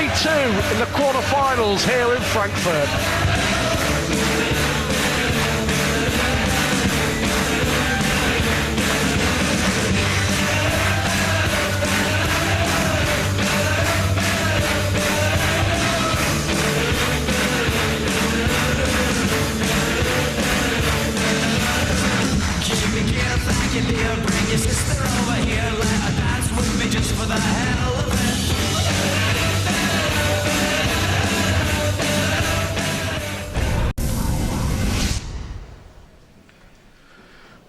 3-2 in the quarter-finals here in Frankfurt. Bring your sister over here, let her dance with me just for the hell of it.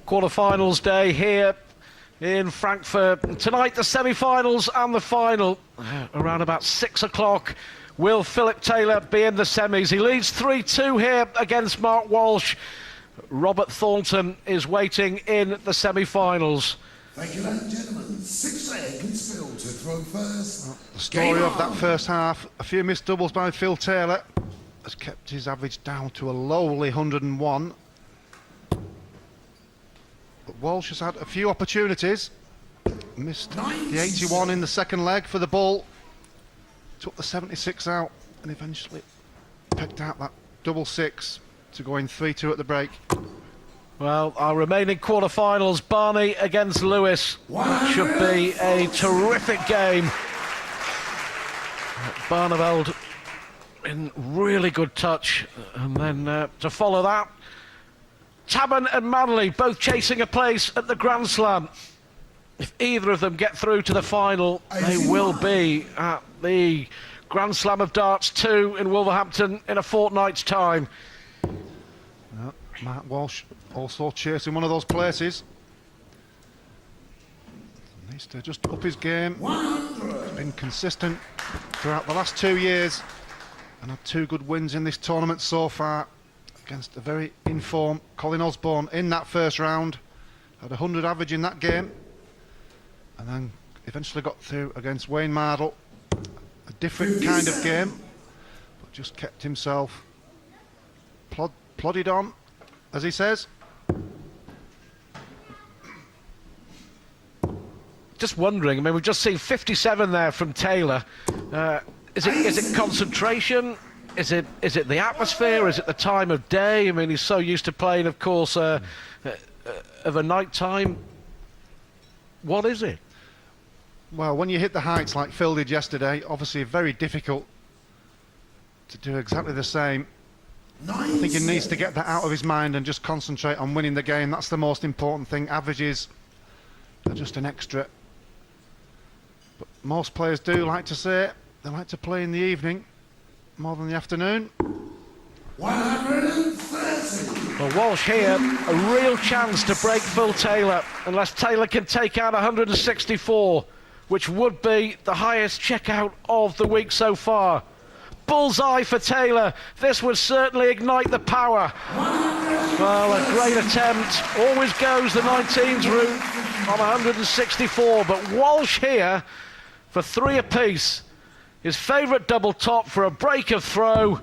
Quarter-finals day here in Frankfurt. Tonight the semi-finals and the final. Around about 6 o'clock will Philip Taylor be in the semis. He leads 3-2 here against Mark Walsh. Robert Thornton is waiting in the semi-finals. Thank you, ladies and gentlemen. 6 seconds Phil to throw first. Well, the story of that first half, a few missed doubles by Phil Taylor, has kept his average down to a lowly 101. But Walsh has had a few opportunities. Missed the 81 in the second leg for the bull. Took the 76 out and eventually picked out that double six to go in 3-2 at the break. Well, our remaining quarter-finals, Barney against Lewis. That should be a terrific game. Barneveld in really good touch. And then to follow that, Taban and Manley both chasing a place at the Grand Slam. If either of them get through to the final, they will be at the Grand Slam of Darts 2 in Wolverhampton in a fortnight's time. Mark Walsh also chasing one of those places. Needs to just up his game. He's been consistent throughout the last 2 years and had 2 good wins in this tournament so far against a very informed Colin Osborne in that first round. Had 100 average in that game and then eventually got through against Wayne Mardle. A different kind of game, but just kept himself plodded on, as he says. Just wondering, I mean, we've just seen 57 there from Taylor. Is it concentration? Is it the atmosphere? Is it the time of day? I mean, he's so used to playing, of course, of a night time. What is it? Well, when you hit the heights like Phil did yesterday, obviously very difficult to do exactly the same. I think he needs to get that out of his mind and just concentrate on winning the game. That's the most important thing. Averages are just an extra. But most players do like to say they like to play in the evening more than the afternoon. 130. Well, Walsh here, a real chance to break Phil Taylor, unless Taylor can take out 164, which would be the highest checkout of the week so far. Bullseye for Taylor. This would certainly ignite the power. Well, a great attempt. Always goes the 19s route on 164, but Walsh here for 3 apiece. His favourite double top for a break of throw.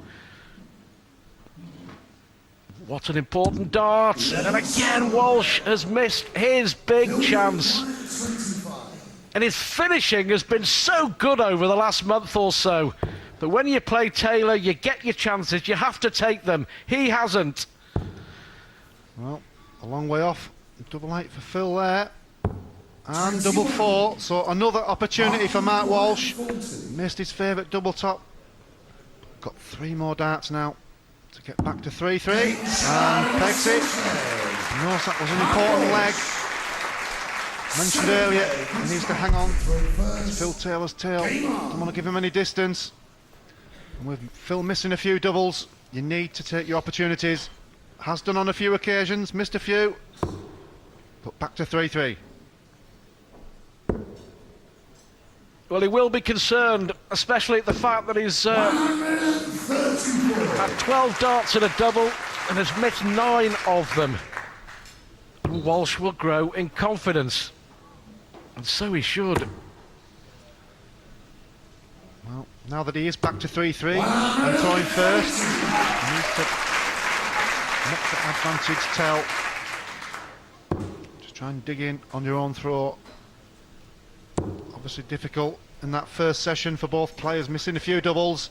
What an important dart. And again, Walsh has missed his big chance. And his finishing has been so good over the last month or so. But when you play Taylor, you get your chances. You have to take them. He hasn't. Well, a long way off. Double 8 for Phil there. And double 4. So another opportunity for Mark Walsh. Missed his favourite double top. Got 3 more darts now to get back to 3-3. And pegs it. Knows that was an important leg. Mentioned earlier, he needs to hang on. It's Phil Taylor's tail. Don't want to give him any distance. And with Phil missing a few doubles, you need to take your opportunities. Has done on a few occasions, missed a few, but back to 3-3. Well, he will be concerned, especially at the fact that he's had 12 darts in a double and has missed 9 of them. And Walsh will grow in confidence. And so he should. Well, now that he is back to 3-3 and throwing first, he needs to let the advantage tell. Just try and dig in on your own throw. Obviously difficult in that first session for both players, missing a few doubles.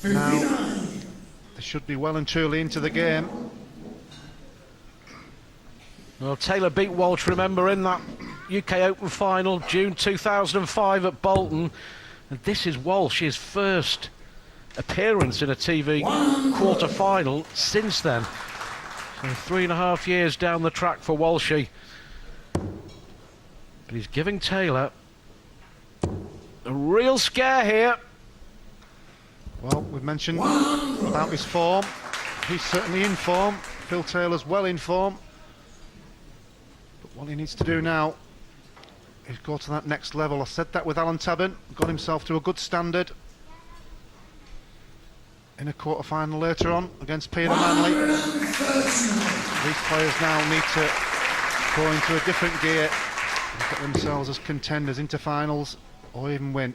Now they should be well and truly into the game. Well, Taylor beat Walsh, remember, in that UK Open final, June 2005 at Bolton. And this is Walsh's first appearance in a TV quarter-final since then. So 3.5 years down the track for Walshy. But he's giving Taylor a real scare here. Well, we've mentioned about his form. He's certainly in form. Phil Taylor's well in form. But what he needs to do now is go to that next level. I said that with Alan Tabbin. Got himself to a good standard in a quarter-final later on against Peter Manley. These players now need to go into a different gear, look at themselves as contenders into finals or even win.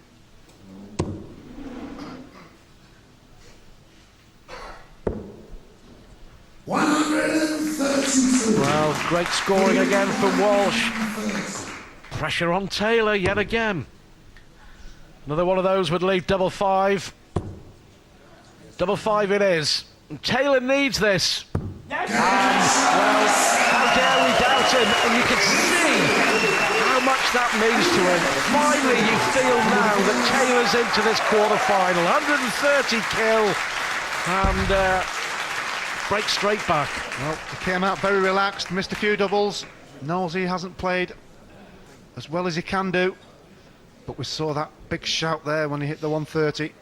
Well, great scoring again from Walsh. Pressure on Taylor yet again. Another one of those would leave double five. Double five it is. And Taylor needs this. And, well, how dare we doubt him? And you can see how much that means to him. Finally, you feel now that Taylor's into this quarter-final. 130 kill. And break straight back. Well, he came out very relaxed, missed a few doubles. Knows he hasn't played as well as he can do. But we saw that big shout there when he hit the 130.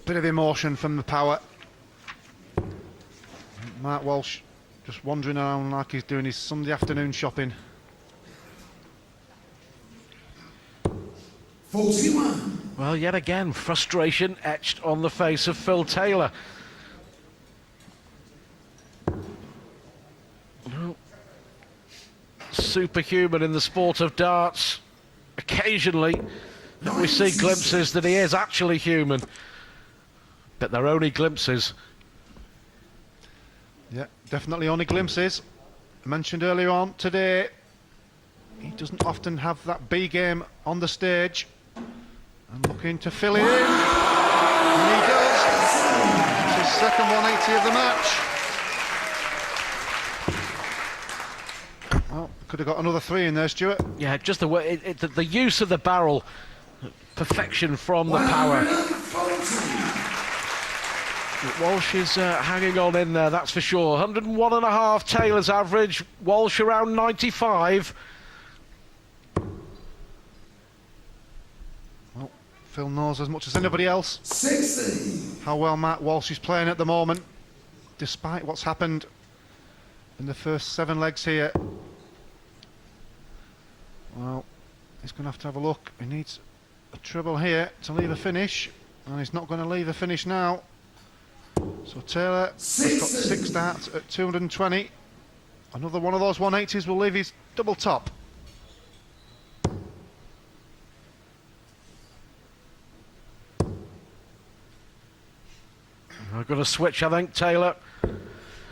Bit of emotion from the power. Mark Walsh just wandering around like he's doing his Sunday afternoon shopping. 41. Well, yet again, frustration etched on the face of Phil Taylor. Well, superhuman in the sport of darts. Occasionally, we see glimpses that he is actually human. But they're only glimpses. Yeah, definitely only glimpses. I mentioned earlier on today, he doesn't often have that B game on the stage. And looking to fill it in. And he does. It's his second 180 of the match. Well, could have got another 3 in there, Stuart. Yeah, just the way the use of the barrel, perfection from the power. Walsh is hanging on in there, that's for sure. 101.5 Taylor's average, Walsh around 95. Well, Phil knows as much as anybody else 60. how well Matt Walsh is playing at the moment, despite what's happened in the first 7 legs here. Well, he's going to have a look. He needs a treble here to leave a finish, and he's not going to leave a finish now. So Taylor has got 6 starts at 220. Another one of those 180s will leave his double top. I've got to switch, I think, Taylor.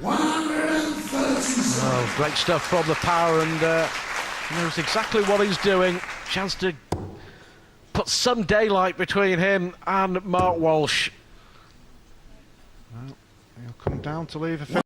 130. Oh, great stuff from the power, and he knows exactly what he's doing. Chance to put some daylight between him and Mark Walsh. Well, he'll come down to leave a finish.